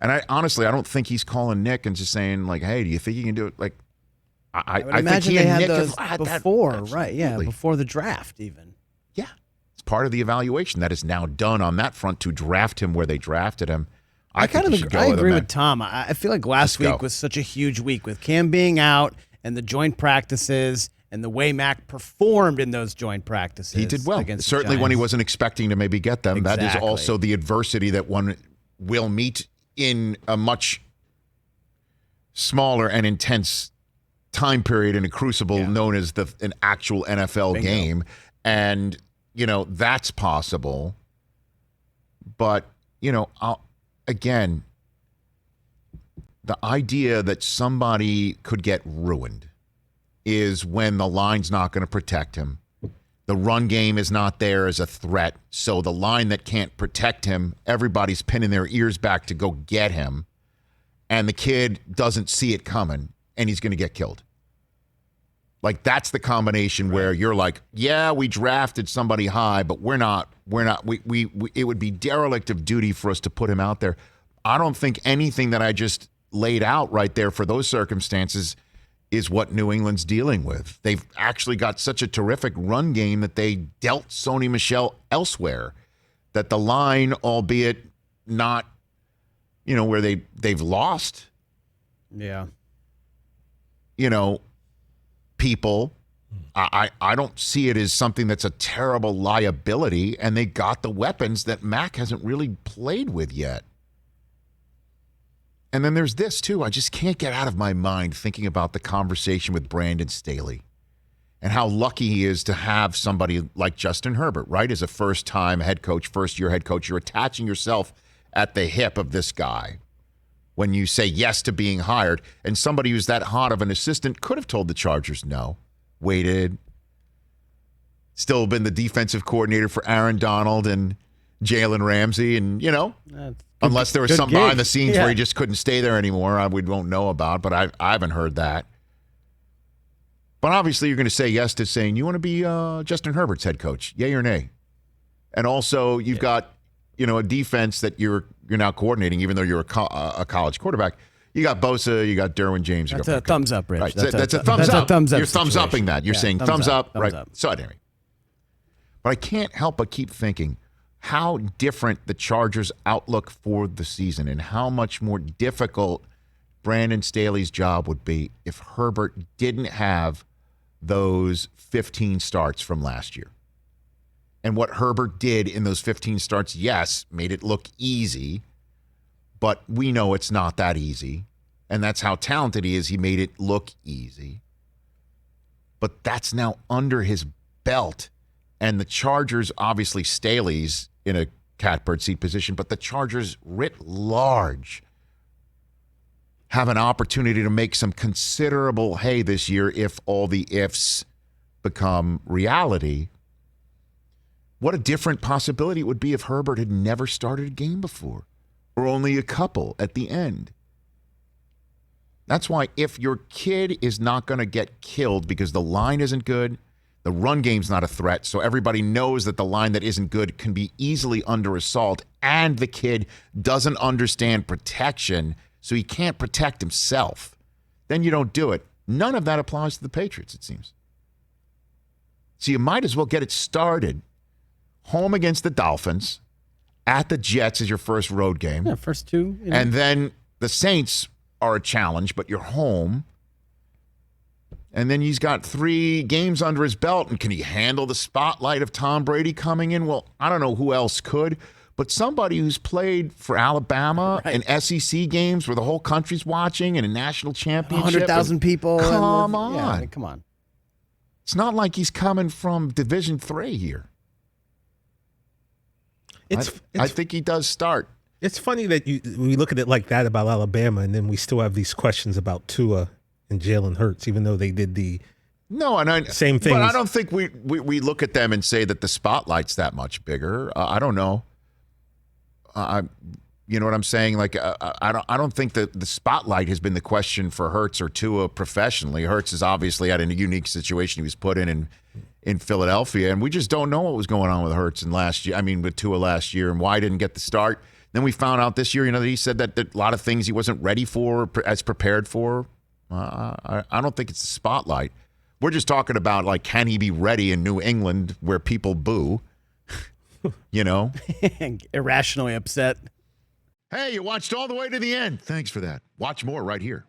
And I don't think he's calling Nick and just saying, like, hey, do you think you can do it? Like, I would imagine think he they and had Nick those have had before, that. right? Yeah, before the draft even. Yeah. It's part of the evaluation that is now done on that front to draft him where they drafted him. I agree with Tom. I feel like last week was such a huge week with Cam being out and the joint practices and the way Mac performed in those joint practices. He did well. Certainly when he wasn't expecting to maybe get them. Exactly. That is also the adversity that one will meet in a much smaller and intense time period in a crucible known as an actual NFL game. And, that's possible. But, again, the idea that somebody could get ruined is when the line's not going to protect him. The run game is not there as a threat. So the line that can't protect him, everybody's pinning their ears back to go get him. And the kid doesn't see it coming, and he's going to get killed. Like, that's the combination where you're like, yeah, we drafted somebody high, but we're not, it would be derelict of duty for us to put him out there. I don't think anything that I just laid out right there for those circumstances is what New England's dealing with. They've actually got such a terrific run game that they dealt Sony Michel elsewhere, that the line, albeit not, where they've lost. Yeah. People, I don't see it as something that's a terrible liability, and they got the weapons that Mac hasn't really played with yet. And then there's this, too. I just can't get out of my mind thinking about the conversation with Brandon Staley and how lucky he is to have somebody like Justin Herbert, right? As a first-time head coach, first-year head coach, you're attaching yourself at the hip of this guy when you say yes to being hired. And somebody who's that hot of an assistant could have told the Chargers no, waited, still been the defensive coordinator for Aaron Donald and Jalen Ramsey. And, unless there was some behind the scenes where he just couldn't stay there anymore, we won't know about, but I haven't heard that. But obviously you're going to say yes to saying you want to be Justin Herbert's head coach, yay or nay. And also you've got, a defense that you're now coordinating, even though you're a college quarterback. You got Bosa, you got Derwin James. That's a thumbs up, Rich. Right. That's a thumbs up. You're thumbs upping that. You're saying thumbs up, right? Up. So anyway. But I can't help but keep thinking how different the Chargers' outlook for the season and how much more difficult Brandon Staley's job would be if Herbert didn't have those 15 starts from last year. And what Herbert did in those 15 starts, yes, made it look easy, but we know it's not that easy. And that's how talented he is. He made it look easy. But that's now under his belt. And the Chargers, obviously Staley's in a catbird seat position, but the Chargers writ large have an opportunity to make some considerable hay this year if all the ifs become reality. What a different possibility it would be if Herbert had never started a game before, or only a couple at the end. That's why if your kid is not going to get killed because the line isn't good, the run game's not a threat, so everybody knows that the line that isn't good can be easily under assault, and the kid doesn't understand protection, so he can't protect himself, then you don't do it. None of that applies to the Patriots, it seems. So you might as well get it started. Home against the Dolphins, at the Jets is your first road game. Yeah, first two. And then the Saints are a challenge, but you're home. And then he's got 3 games under his belt. And can he handle the spotlight of Tom Brady coming in? Well, I don't know who else could, but somebody who's played for Alabama in SEC games where the whole country's watching and a national championship. 100,000 people. Come on. Yeah, come on. It's not like he's coming from Division III here. I think he does start. It's funny that we look at it like that about Alabama, and then we still have these questions about Tua and Jalen Hurts, even though they did the same thing. But I don't think we look at them and say that the spotlight's that much bigger. I don't know. You know what I'm saying? Like I don't think that the spotlight has been the question for Hurts or Tua professionally. Hurts is obviously had a unique situation he was put in Philadelphia, and we just don't know what was going on with Hurts with Tua last year and why he didn't get the start. Then we found out this year, that he said that a lot of things he wasn't ready for, as prepared for. I don't think it's the spotlight. We're just talking about, like, can he be ready in New England where people boo? Irrationally upset. Hey, you watched all the way to the end. Thanks for that. Watch more right here.